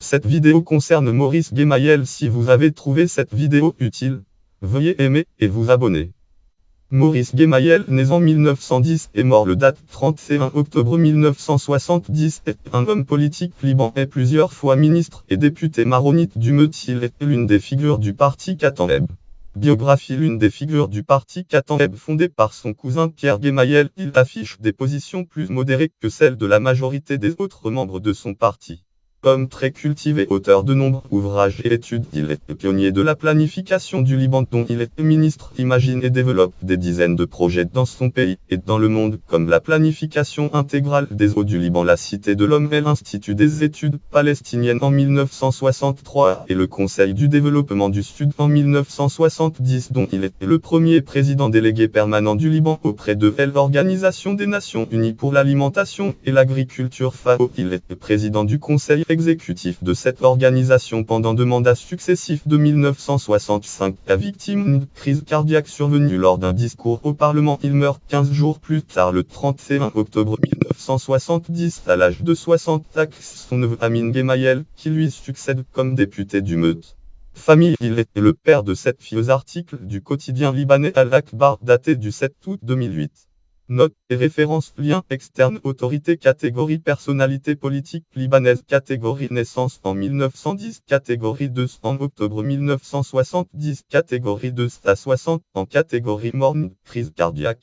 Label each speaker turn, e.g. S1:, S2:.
S1: Cette vidéo concerne Maurice Gemayel. Si vous avez trouvé cette vidéo utile, veuillez aimer et vous abonner. Maurice Gemayel, né en 1910 et mort le date 31 octobre 1970, est un homme politique libanais, plusieurs fois ministre et député maronite du Meut. Il est l'une des figures du parti Kataeb. Biographie. L'une des figures du parti Kataeb fondé par son cousin Pierre Gemayel, il affiche des positions plus modérées que celles de la majorité des autres membres de son parti. Homme très cultivé, auteur de nombreux ouvrages et études, il est pionnier de la planification du Liban dont il est ministre. Imagine et développe des dizaines de projets dans son pays et dans le monde, comme la planification intégrale des eaux du Liban, la Cité de l'Homme et l'Institut des études palestiniennes en 1963 et le Conseil du développement du Sud en 1970 dont il est le premier président délégué permanent du Liban auprès de l'Organisation des Nations Unies pour l'alimentation et l'agriculture FAO. Il est président du Conseil exécutif de cette organisation pendant 2 mandats successifs de 1965. La victime d'une crise cardiaque survenue lors d'un discours au Parlement, il meurt 15 jours plus tard le 31 octobre 1970 à l'âge de 60 ans. Son neveu Amin Gemayel, qui lui succède comme député du Meut. Famille. Il est le père de 7 filles. Article du quotidien libanais Al-Akhbar daté du 7 août 2008. Notes et références. Liens externes. Autorité. Catégorie. Personnalité politique libanaise. Catégorie. Naissance en 1910. Catégorie 2 en octobre 1970. Catégorie 2 à 60 ans. Catégorie mort. Crise cardiaque.